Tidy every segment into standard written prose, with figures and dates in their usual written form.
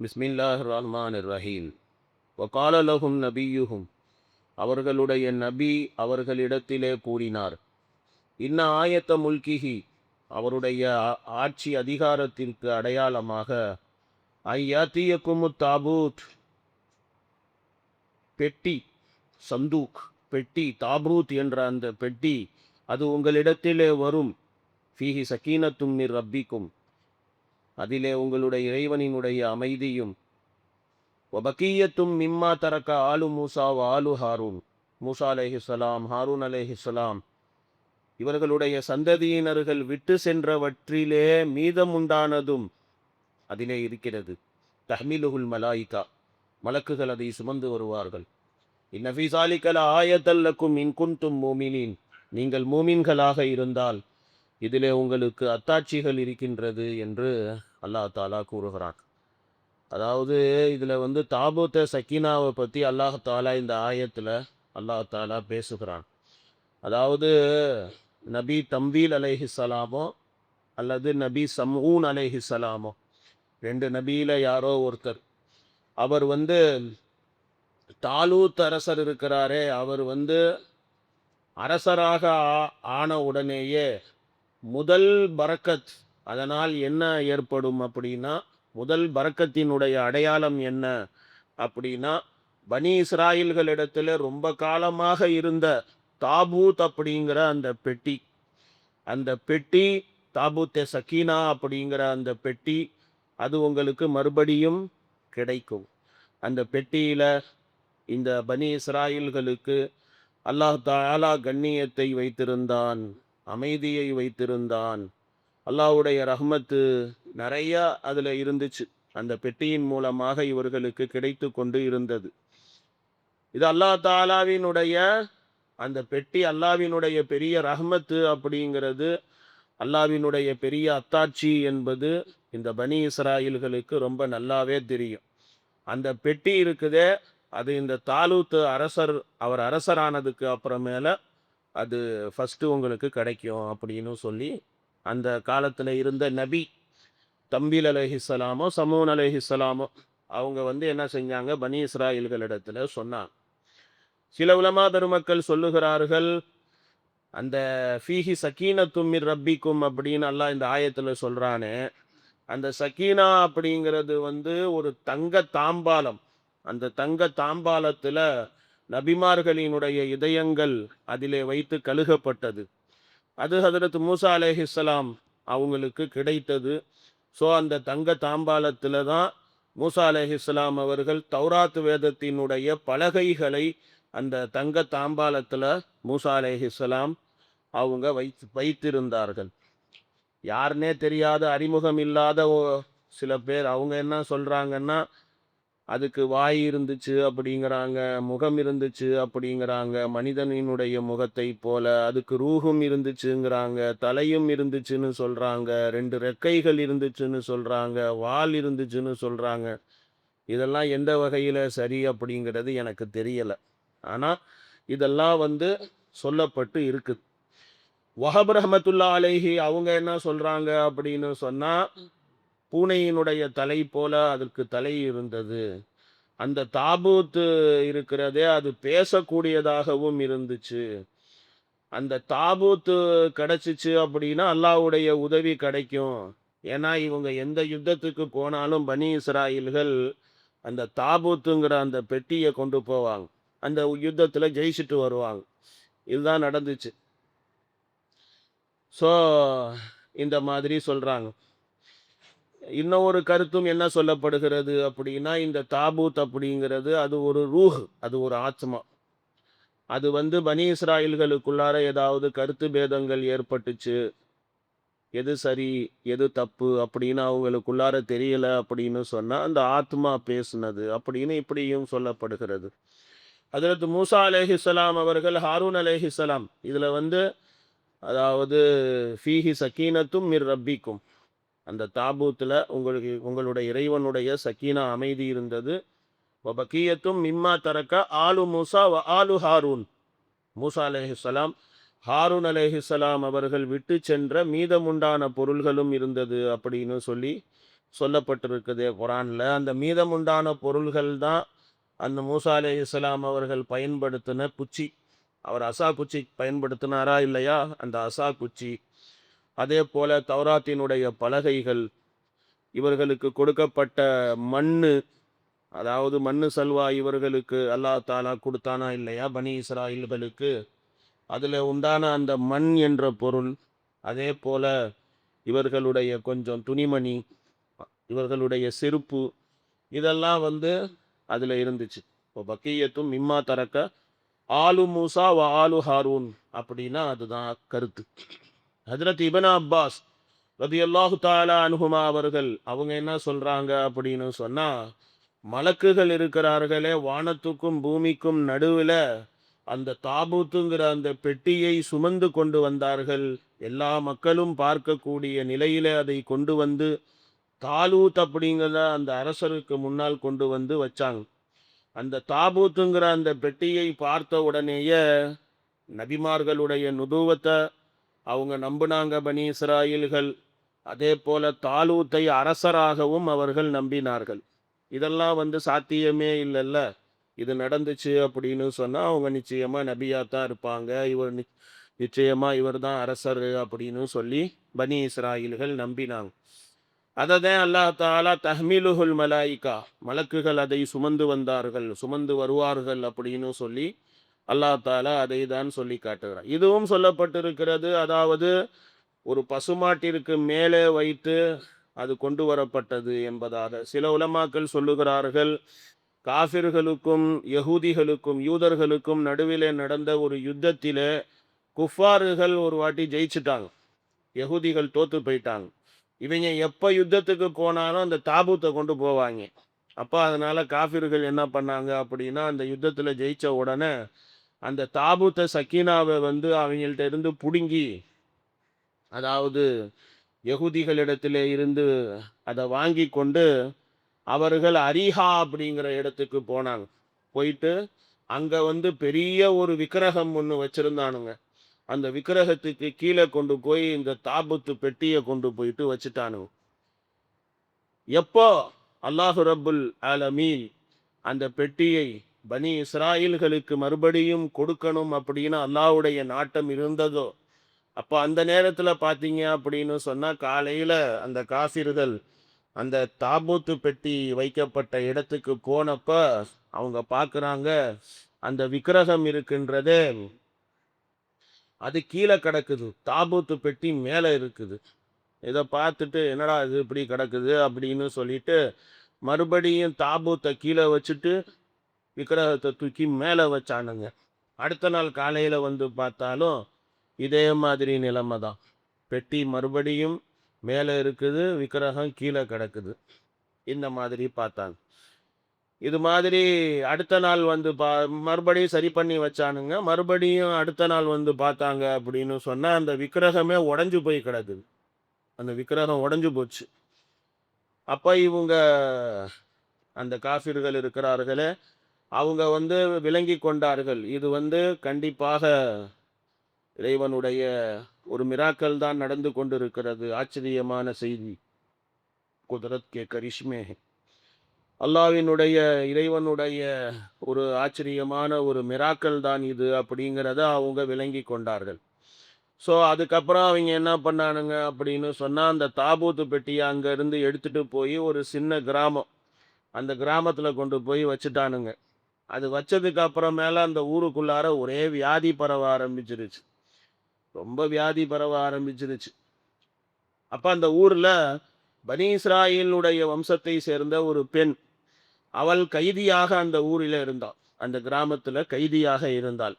பிஸ்மில்லாஹ் ரஹ்மான் ரஹீம். வகால லஹும் நபியுஹும், அவர்களுடைய நபி அவர்களிடத்திலே கூறினார். இன்ன ஆயத்த முல்கிஹி, அவருடைய ஆட்சி அதிகாரத்திற்கு அடையாளமாக, ஐயாத்தியக்குமு தாபூத், பெட்டி, சந்தூக், பெட்டி, தாபூத் என்ற அந்த பெட்டி அது உங்களிடத்திலே வரும். ஃபீஹி சக்கீனத்தும் மிர் ரப்பிக்கும், அதிலே உங்களுடைய இறைவனினுடைய அமைதியும், வபக்கியத்தும் மிம்மா தரக்க ஆலு மூசா வ ஆலு ஹாரூன், மூசா அலைஹிஸ்ஸலாம், ஹாரூன் அலைஹிஸ்ஸலாம் இவர்களுடைய சந்ததியினர்கள் விட்டு சென்றவற்றிலே மீதமுண்டானதும் அதிலே இருக்கிறது. தஹ்மிலுஹுல் மலாயிகா, மலக்குகள் அதை சுமந்து வருவார்கள். இன்ன ஃபீ ஸாலிக லஆயத்தல் லக்கும் இன் குன்தும் மூமினீன், நீங்கள் மூமின்களாக இருந்தால் இதிலே உங்களுக்கு அத்தாட்சிகள் இருக்கின்றது என்று அல்லாஹ் தாலா கூறுகிறான். அதாவது இதில் தாபூத்த சக்கீனாவை பற்றி அல்லாஹ் தாலா இந்த ஆயத்தில் அல்லாஹ் தாலா பேசுகிறான். அதாவது நபி தம்பீல் அலைஹிஸ்ஸலாமோ அல்லது நபி சம்ஊன் அலைஹிஸ்ஸலாமோ, ரெண்டு நபியில் யாரோ ஒருத்தர், அவர் தாலூத் அரசர் இருக்கிறாரே, அவர் அரசராக ஆன உடனேயே முதல் பரக்கத், அதனால் என்ன ஏற்படும் அப்படின்னா, முதல் பரக்கத்தினுடைய அடையாளம் என்ன அப்படின்னா, பனி இஸ்ராயில்களிடத்தில் ரொம்ப காலமாக இருந்த தாபூத் அப்படிங்கிற அந்த பெட்டி, அந்த பெட்டி தாபூத்தே சக்கீனா அப்படிங்கிற அந்த பெட்டி அது உங்களுக்கு மறுபடியும் கிடைக்கும். அந்த பெட்டியில் இந்த பனி இஸ்ராயில்களுக்கு அல்லாஹ் தஆலா கண்ணியத்தை வைத்திருந்தான், அமைதியை வைத்திருந்தான். அல்லாஹ்வுடைய ரஹ்மத்து நிறையா அதில் இருந்துச்சு. அந்த பெட்டியின் மூலமாக இவர்களுக்கு கிடைத்து கொண்டு இருந்தது. இது அல்லாஹ் தாலாவினுடைய அந்த பெட்டி, அல்லாவினுடைய பெரிய ரஹ்மத்து அப்படிங்கிறது, அல்லாவினுடைய பெரிய அத்தாட்சி என்பது இந்த பனி இஸ்ராயில்களுக்கு ரொம்ப நல்லாவே தெரியும். அந்த பெட்டி இருக்குதே, அது இந்த தாலூத் அரசர், அவர் அரசரானதுக்கு அப்புறமேல அது ஃபஸ்ட்டு உங்களுக்கு கிடைக்கும் அப்படின்னு சொல்லி அந்த காலத்தில் இருந்த நபி தம்பீல் அலைஹிஸ்ஸலாமோ சமூன் அலைஹிஸ்ஸலாமோ அவங்க என்ன செஞ்சாங்க, பனி இஸ்ராயில்களிடத்தில் சொன்னாங்க. சில உலமா பெருமக்கள் சொல்லுகிறார்கள், அந்த ஃபீஹி சக்கீனத்தும் மிர் ரப்பிக்கும் அப்படின்னு அல்லாஹ் இந்த ஆயத்தில் சொல்கிறானே, அந்த சக்கீனா அப்படிங்கிறது ஒரு தங்க தாம்பாலம். அந்த தங்க தாம்பாலத்தில் நபிமார்களினுடைய இதயங்கள் அதிலே வைத்து கழுகப்பட்டது. அது ஹதரத் மூசா அலைஹிஸ்ஸலாம் அவங்களுக்கு கிடைத்தது. ஸோ அந்த தங்க தாம்பாலத்தில் தான் மூசா அலைஹிஸ்ஸலாம் அவர்கள் தௌராத் வேதத்தினுடைய பலகைகளை அந்த தங்க தாம்பாலத்தில் மூசா அலைஹிஸ்ஸலாம் அவங்க வைத்திருந்தார்கள். யாருன்னே தெரியாத, அறிமுகம் இல்லாத சில பேர் அவங்க என்ன சொல்கிறாங்கன்னா, அதுக்கு வாய் இருந்துச்சு அப்படிங்கிறாங்க, முகம் இருந்துச்சு அப்படிங்கிறாங்க, மனிதனினுடைய முகத்தை போல. அதுக்கு ரூஹும் இருந்துச்சுங்கிறாங்க, தலையும் இருந்துச்சுன்னு சொல்கிறாங்க, ரெண்டு ரெக்கைகள் இருந்துச்சுன்னு சொல்கிறாங்க, வால் இருந்துச்சுன்னு சொல்கிறாங்க. இதெல்லாம் எந்த வகையில் சரி அப்படிங்கிறது எனக்கு தெரியலை. ஆனால் இதெல்லாம் சொல்லப்பட்டு இருக்குது. வஹப் ரஹ்மத்துல்லா அலைஹி அவங்க என்ன சொல்கிறாங்க அப்படின்னு சொன்னால், பூனையினுடைய தலை போல அதற்கு தலை இருந்தது. அந்த தாபூத்து இருக்கிறதே, அது பேசக்கூடியதாகவும் இருந்துச்சு. அந்த தாபூத்து கிடைச்சிச்சு அப்படின்னா அல்லாஹ்வுடைய உதவி கிடைக்கும். ஏன்னா இவங்க எந்த யுத்தத்துக்கு போனாலும் பனி இஸ்ராயில்கள் அந்த தாபூத்துங்கிற அந்த பெட்டியை கொண்டு போவாங்க, அந்த யுத்தத்தில் ஜெயிச்சுட்டு வருவாங்க. இதுதான் நடந்துச்சு. ஸோ இந்த மாதிரி சொல்கிறாங்க. இன்னும் ஒரு கருத்தும் என்ன சொல்லப்படுகிறது அப்படின்னா, இந்த தாபூத் அப்படிங்கிறது அது ஒரு ரூஹ், அது ஒரு ஆத்மா. அது பனி இஸ்ராயில்களுக்குள்ளார ஏதாவது கருத்து பேதங்கள் ஏற்பட்டுச்சு, எது சரி எது தப்பு அப்படின்னு அவங்களுக்குள்ளார தெரியல அப்படின்னு சொன்னால் அந்த ஆத்மா பேசுனது அப்படின்னு இப்படியும் சொல்லப்படுகிறது. ஹஜ்ரத் மூசா அலைஹிஸ்ஸலாம் அவர்கள் ஹாரூன் அலைஹிஸ்ஸலாம் இதில் அதாவது ஃபீஹி சக்கீனத்தும் மிர் ரப்பிக்கும், அந்த தாபூத்தில் உங்களுடைய இறைவனுடைய சக்கீனா அமைதி இருந்தது. வபக்கியத்தும் மிம்மா தரக்க ஆலு மூசா வ ஆலு ஹாரூன், மூசா அலைஹிஸ்ஸலாம் ஹாரூன் அலைஹிஸ்ஸலாம் அவர்கள் விட்டு சென்ற மீதமுண்டான பொருள்களும் இருந்தது அப்படின்னு சொல்லி சொல்லப்பட்டிருக்குது குரான்ல. அந்த மீதமுண்டான பொருள்கள் தான் அந்த மூசா அலைஹிஸ்ஸலாம் அவர்கள் பயன்படுத்தின குச்சி. அவர் அசா குச்சி பயன்படுத்தினாரா இல்லையா? அந்த அசா குச்சி, அதே போல தௌராத்தினுடைய பலகைகள், இவர்களுக்கு கொடுக்கப்பட்ட மண்ணு, அதாவது மண்ணு சல்வா இவர்களுக்கு அல்லாஹ் தாலா கொடுத்தானா இல்லையா பனி இஸ்ராயில்களுக்கு? அதில் உண்டான அந்த மண் என்ற பொருள், அதே போல இவர்களுடைய கொஞ்சம் துணிமணி, இவர்களுடைய செருப்பு, இதெல்லாம் அதில் இருந்துச்சு. இப்போ பக்கியத்தும் மிம்மா தரக்க ஆலு மூசா வ ஆலு ஹாரூன் அப்படின்னா அதுதான் கருத்து. ஹஜ்ரத் இப்னு அப்பாஸ் ரலியல்லாஹு தஆலா அன்ஹுமா அவர்கள் அவங்க என்ன சொல்றாங்க அப்படின்னு சொன்னா, மலக்குகள் இருக்கிறார்களே வானத்துக்கும் பூமிக்கும் நடுவில் அந்த தாபூத்துங்கிற அந்த பெட்டியை சுமந்து கொண்டு வந்தார்கள். எல்லா மக்களும் பார்க்கக்கூடிய நிலையில அதை கொண்டு வந்து தாலூத் அப்படிங்கிற அந்த அரசருக்கு முன்னால் கொண்டு வந்து வச்சாங்க. அந்த தாபூத்துங்கிற அந்த பெட்டியை பார்த்த உடனேயே நபிமார்களுடைய நுபுவத்தை அவங்க நம்பினாங்க பனி இஸ்ராயில்கள். அதே போல தாலூத்தை அரசராகவும் அவர்கள் நம்பினார்கள். இதெல்லாம் சாத்தியமே இல்லைல்ல. இது நடந்துச்சு அப்படின்னு சொன்னா அவங்க நிச்சயமா நபியா தான் இருப்பாங்க. இவர் நிச்சயமா இவர் தான் அரசர் அப்படின்னு சொல்லி பனி இஸ்ராயில்கள் நம்பினாங்க. அதை தான் அல்லாஹ் தாலா தஹ்மீலுஹுல் மலாயிகா, மலக்குகள் அதை சுமந்து வந்தார்கள், சுமந்து வருவார்கள் அப்படின்னு சொல்லி அல்லாஹ் தாலா அதை தான் சொல்லி காட்டுகிறார். இதுவும் சொல்லப்பட்டிருக்கிறது, அதாவது ஒரு பசுமாட்டிற்கு மேலே வைத்து அது கொண்டு வரப்பட்டது என்பதாக. சில உலமாக்கள் சொல்லுகிறார்கள், காஃபிர்களுக்கும் யகூதிகளுக்கும் யூதர்களுக்கும் நடுவிலே நடந்த ஒரு யுத்தத்திலே குஃபாறுகள் ஒரு வாட்டி ஜெயிச்சுட்டாங்க, யகூதிகள் தோத்து போயிட்டாங்க. இவங்க எப்போ யுத்தத்துக்கு போனாலும் அந்த தாபூத்தை கொண்டு போவாங்க. அப்போ அதனால காஃபிர்கள் என்ன பண்ணாங்க அப்படின்னா, அந்த யுத்தத்தில் ஜெயிச்ச உடனே அந்த தாபூத்தை சக்கீனாவை அவங்கள்ட்ட இருந்து பிடுங்கி, அதாவது யகூதிகளிடத்திலே இருந்து அதை வாங்கி கொண்டு அவர்கள் அரிஹா அப்படிங்கிற இடத்துக்கு போனாங்க. போயிட்டு அங்கே பெரிய ஒரு விக்கிரகம் ஒன்று வச்சிருந்தானுங்க. அந்த விக்கிரகத்துக்கு கீழே கொண்டு போய் இந்த தாபூத்து பெட்டியை கொண்டு போயிட்டு வச்சுட்டானுங்க. எப்போ அல்லாஹு ரப்புல் ஆலமீன் அந்த பெட்டியை பனி இஸ்ராயில்களுக்கு மறுபடியும் கொடுக்கணும் அப்படின்னு அல்லாஹ்வுடைய நாட்டம் இருந்ததோ, அப்போ அந்த நேரத்தில் பார்த்தீங்க அப்படின்னு சொன்னால், காலையில் அந்த காஃபிர்கள் அந்த தாபூத்து பெட்டி வைக்கப்பட்ட இடத்துக்கு போனப்ப அவங்க பார்க்குறாங்க, அந்த விக்கிரகம் இருக்கின்றதே அது கீழே கிடக்குது, தாபூத்து பெட்டி மேலே இருக்குது. இதை பார்த்துட்டு என்னடா இது இப்படி கிடக்குது அப்படின்னு சொல்லிட்டு மறுபடியும் தாபூத்தை கீழே வச்சுட்டு விக்கிரகத்தை தூக்கி மேலே வச்சானுங்க. அடுத்த நாள் காலையில் பார்த்தாலும் இதே மாதிரி நிலைமை தான். பெட்டி மறுபடியும் மேலே இருக்குது, விக்கிரகம் கீழே கிடக்குது. இந்த மாதிரி பார்த்தாங்க. இது மாதிரி அடுத்த நாள் மறுபடியும் சரி பண்ணி வச்சானுங்க. மறுபடியும் அடுத்த நாள் பார்த்தாங்க அப்படின்னு சொன்னால் அந்த விக்கிரகமே உடஞ்சி போய் கிடக்குது. அந்த விக்கிரகம் உடஞ்சி போச்சு. அப்போ இவங்க அந்த காஃபிர்கள் இருக்கிறார்களே அவங்க விளங்கி கொண்டார்கள், இது கண்டிப்பாக இறைவனுடைய ஒரு மிராக்கல் தான் நடந்து கொண்டிருக்கிறது. ஆச்சரியமான செய்தி. குதரத் கே கரிஷ்மே, அல்லாஹ்வினுடைய இறைவனுடைய ஒரு ஆச்சரியமான ஒரு மிராக்கல் தான் இது அப்படிங்கிறத அவங்க விளங்கி கொண்டார்கள். ஸோ அதுக்கப்புறம் அவங்க என்ன பண்ணானுங்க அப்படின்னு சொன்னால், அந்த தாபூத்து பெட்டியை அங்கேருந்து எடுத்துகிட்டு போய் ஒரு சின்ன கிராமம், அந்த கிராமத்தில் கொண்டு போய் வச்சுட்டானுங்க. அது வச்சதுக்கு அப்புறமேல அந்த ஊருக்குள்ளார ஒரே வியாதி பரவ ஆரம்பிச்சிருச்சு. ரொம்ப வியாதி பரவ ஆரம்பிச்சிருச்சு. அப்போ அந்த ஊரில் பனி இஸ்ராயிலுடைய வம்சத்தை சேர்ந்த ஒரு பெண், அவள் கைதியாக அந்த ஊரில் இருந்தாள், அந்த கிராமத்தில் கைதியாக இருந்தாள்.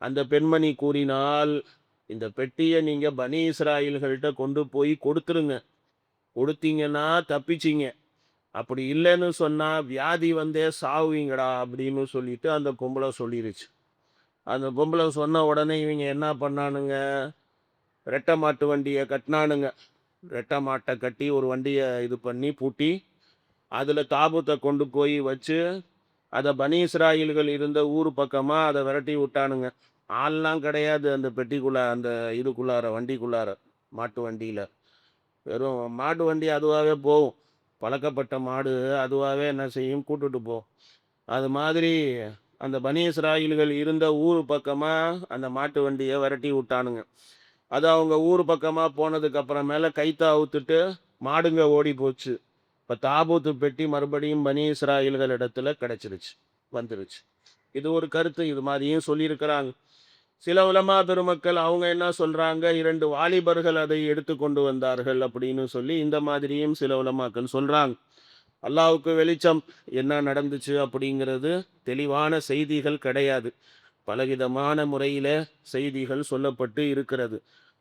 அந்த பெண்மணி கூறினால், இந்த பெட்டியை நீங்கள் பனி இஸ்ராயில்கள்கிட்ட கொண்டு போய் கொடுத்துருங்க, கொடுத்தீங்கன்னா தப்பிச்சிங்க, அப்படி இல்லைன்னு சொன்னால் வியாதி வந்தே சாவுவீங்கடா அப்படின்னு சொல்லிட்டு அந்த பொம்பளை சொல்லிருச்சு. அந்த பொம்பளை சொன்ன உடனே இவங்க என்ன பண்ணானுங்க, ரெட்டை மாட்டு வண்டியை கட்டினானுங்க. ரெட்டை மாட்டை கட்டி ஒரு வண்டியை இது பண்ணி பூட்டி அதில் தாபூத்தை கொண்டு போய் வச்சு அதை பனி இஸ்ராயில்கள் இருந்த ஊர் பக்கமாக அதை விரட்டி விட்டானுங்க. ஆள்லாம் கிடையாது அந்த பெட்டிக்குள்ளே, அந்த இதுக்குள்ளார வண்டிக்குள்ளார, மாட்டு வண்டியில். வெறும் மாட்டு வண்டி அதுவாகவே போகும். பழக்கப்பட்ட மாடு அதுவாகவே என்ன செய்யும், கூட்டுட்டு போ. அது மாதிரி அந்த பனி இஸ்ராயில்கள் இருந்த ஊர் பக்கமாக அந்த மாட்டு வண்டியை விரட்டி விட்டானுங்க. அது அவங்க ஊர் பக்கமாக போனதுக்கு அப்புறமேல கைத்தா அவுத்துட்டு மாடுங்க ஓடி போச்சு. இப்போ தாபூத்து பெட்டி மறுபடியும் பனி இஸ்ராயில்கள் இடத்துல கிடைச்சிருச்சு, வந்துருச்சு. இது ஒரு கருத்து. இது மாதிரியும் சொல்லியிருக்கிறாங்க சில உலமா பெருமக்கள். அவங்க என்ன சொல்றாங்க, 2 வாலிபர்கள் அதை எடுத்து கொண்டு வந்தார்கள் அப்படின்னு சொல்லி இந்த மாதிரியும் சில உலமாக்கள் சொல்றாங்க. அல்லாஹ்வுக்கு வெளிச்சம். என்ன நடந்துச்சு அப்படிங்கிறது தெளிவான செய்திகள் கிடையாது. பலவிதமான முறையில செய்திகள் சொல்லப்பட்டு இருக்கிறது.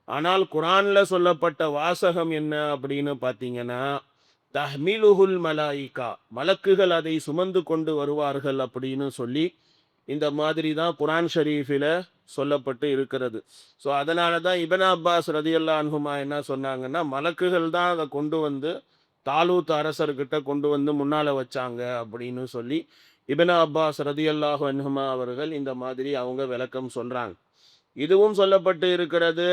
ஆனால் குர்ஆன்ல சொல்லப்பட்ட வாசகம் என்ன அப்படின்னு பார்த்தீங்கன்னா, தஹ்மிலுஹுல் மலாயிகா, மலக்குகள் அதை சுமந்து கொண்டு வருவார்கள் அப்படின்னு சொல்லி இந்த மாதிரி தான் குர்ஆன் ஷரீஃபில் சொல்லப்பட்டு இருக்கிறது. ஸோ அதனால தான் இப்னு அப்பாஸ் ரதியல்லாஹு அன்ஹுமா என்ன சொன்னாங்கன்னா, மலக்குகள் தான் அதை கொண்டு வந்து தாலூத் அரசர்கிட்ட கொண்டு வந்து முன்னால் வச்சாங்க அப்படின்னு சொல்லி இப்னு அப்பாஸ் ரதியல்லாஹு அன்ஹுமா அவர்கள் இந்த மாதிரி அவங்க விளக்கம் சொல்கிறாங்க. இதுவும் சொல்லப்பட்டு இருக்கிறது,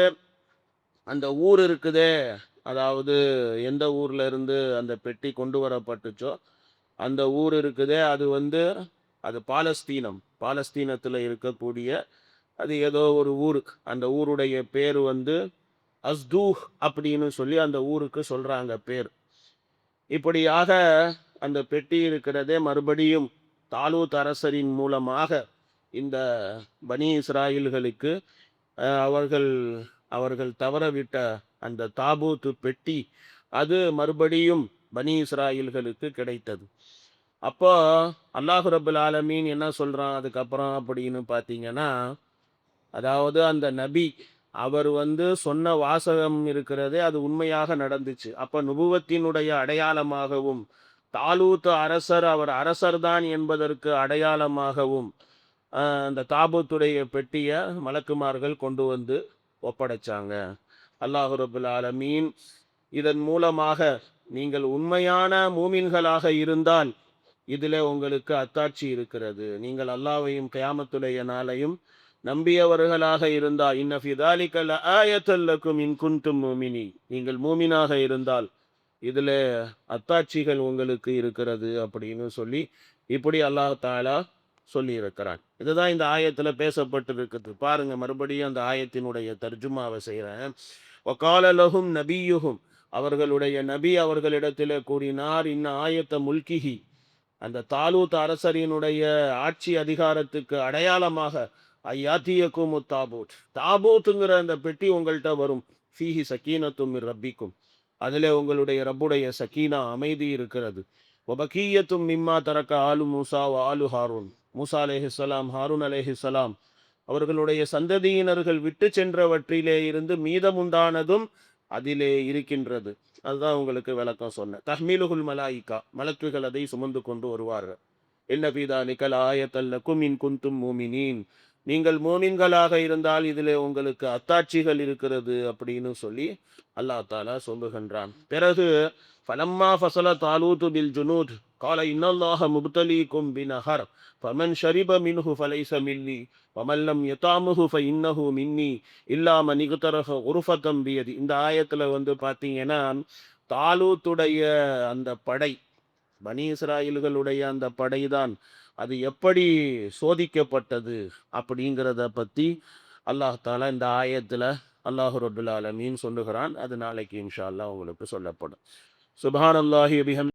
அந்த ஊர் இருக்குதே, அதாவது எந்த ஊர்ல இருந்து அந்த பெட்டி கொண்டு வரப்பட்டுச்சோ அந்த ஊர் இருக்குதே, அது வந்து அது பாலஸ்தீனம். பாலஸ்தீனத்தில் இருக்கக்கூடிய அது ஏதோ ஒரு ஊர். அந்த ஊருடைய பேர் வந்து அஸ்தூஹ் அப்படின்னு சொல்லி அந்த ஊருக்கு சொல்றாங்க பேர். இப்படியாக அந்த பெட்டி இருக்கிறதே மறுபடியும் தாலூத் அரசரின் மூலமாக இந்த பனி இஸ்ராயில்களுக்கு அவர்கள் அவர்கள் தவறவிட்ட அந்த தாபூத்து பெட்டி அது மறுபடியும் பனி இஸ்ராயில்களுக்கு கிடைத்தது. அப்போ அல்லாஹ் ரபுல் ஆலமீன் என்ன சொல்றான் அதுக்கப்புறம் அப்படின்னு பார்த்தீங்கன்னா, அதாவது அந்த நபி அவர் வந்து சொன்ன வாசகம் இருக்கிறதே அது உண்மையாக நடந்துச்சு. அப்போ நுபுவத்தினுடைய அடையாளமாகவும் தாலூத் அரசர் அவர் அரசர்தான் என்பதற்கு அடையாளமாகவும் அந்த தாபூத்துடைய பெட்டியை மலக்குமார்கள் கொண்டு வந்து ஒப்படைச்சாங்க. அல்லாஹ் ரபுல் ஆலமீன் இதன் மூலமாக நீங்கள் உண்மையான மூமின்களாக இருந்தால் இதில் உங்களுக்கு அத்தாட்சி இருக்கிறது. நீங்கள் அல்லாஹ்வையும் கியாமத்துடைய நாளையும் நம்பியவர்களாக இருந்தால், இன்ன ஃபி ذلك لآية لكم إن كنتم مؤمنين, நீங்கள் மூமினாக இருந்தால் இதில் அத்தாட்சிகள் உங்களுக்கு இருக்கிறது அப்படின்னு சொல்லி இப்படி அல்லாஹ் தஆலா சொல்லி இருக்கிறான். இதுதான் இந்த ஆயத்தில் பேசப்பட்டிருக்குது. பாருங்க, மறுபடியும் அந்த ஆயத்தினுடைய தர்ஜுமாவை செய்கிறேன். வகால லஹும் நபியுஹும், அவர்களுடைய நபி அவர்களிடத்தில் கூறினார், இன்ன ஆயத்த முல்கிஹி, அந்த தாலூத் அரசரினுடைய ஆட்சி அதிகாரத்துக்கு அடையாளமாக ஐயாத்தியக்கும் தாபூத், தாபூத்துங்கிற அந்த பெட்டி உங்கள்கிட்ட வரும். ஃபீஹி சக்கீனத்தும் ரப்பிக்கும், அதில் உங்களுடைய ரப்புடைய சக்கீனா அமைதி இருக்கிறது. ஒபக்கீயத்தும் மிம்மா தரக்க ஆலு மூசா ஆலு ஹாரூன், மூசா அலைஹிஸ்ஸலாம் ஹாரூன் அலைஹிஸ்ஸலாம் அவர்களுடைய சந்ததியினர்கள் விட்டு சென்றவற்றிலே இருந்து மீதமுண்டானதும் அதிலே இருக்கின்றது. அதுதான் உங்களுக்கு விளக்கம் சொன்னேன். தஹ்மீலுகுல் மலாயிகா, மலக்குகள் அதை சுமந்து கொண்டு வருவார்கள். என்ன பீதாலிக லஆயத்தல் லக்கும் இன் குன்தும் மூமினீன், நீங்கள் மூமின்களாக இருந்தால் இதிலே உங்களுக்கு அத்தாட்சிகள் இருக்கிறது அப்படின்னு சொல்லி அல்லாஹ் தாலா சொல்லுகின்றான். பிறகு ஃபலம்மா ஃபஸல தாலூது பில் ஜுனூத் கால இன்னல்லாஹ முப்தலீக்கும் பினஹர் ஃபமன் ஷரிப மின்ஹு ஃபலைஸ மின்னி வமன் லம் யதாமுஹு ஃபஇன்னஹு மின்னி இல்லா மன் இக்தரஃப குர்ஃபதம் பியதி. இந்த ஆயத்தில் வந்து பார்த்தீங்கன்னா, தாலூத்துடைய அந்த படை, பனி இஸ்ராயில்களுடைய அந்த படைதான் அது எப்படி சோதிக்கப்பட்டது அப்படிங்கிறத பற்றி அல்லாஹ் தாலா இந்த ஆயத்தில் அல்லாஹ் ரப்புல் ஆலமீன் சொல்லுகிறான். அது நாளைக்கு இன்ஷா அல்லாஹ் உங்களுக்கு சொல்லப்படும். சுப்ஹானல்லாஹி பிஹம்